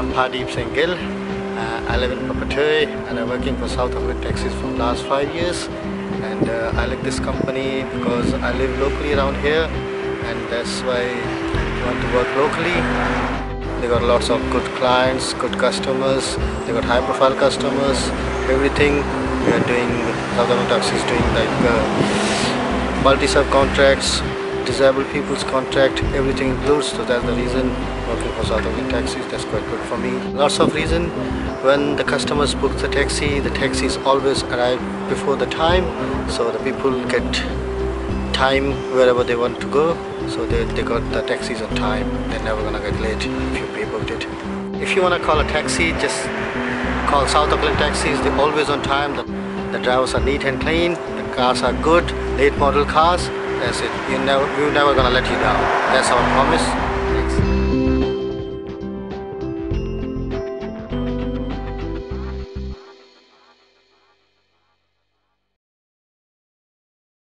I'm Pardeep Singh Gill. I live in Papatoi and I'm working for South Auckland Taxis for the last 5 years. And I like this company because I live locally around here, and that's why I want to work locally. They got lots of good clients, good customers. They got high profile customers. Everything we are doing, South Auckland Taxis doing like multi-serve contracts, disabled people's contract, everything includes. So that's the reason working for South Auckland Taxis. That's quite good for me. Lots of reason. When the customers book the taxis always arrive before the time, so the people get time wherever they want to go. So they got the taxis on time. They're never gonna get late if you pre-booked it. If you wanna call a taxi, just call South Auckland Taxis. They're always on time. The drivers are neat and clean. The cars are good, late model cars. That's it. We're never gonna let you down. That's our promise. Thanks.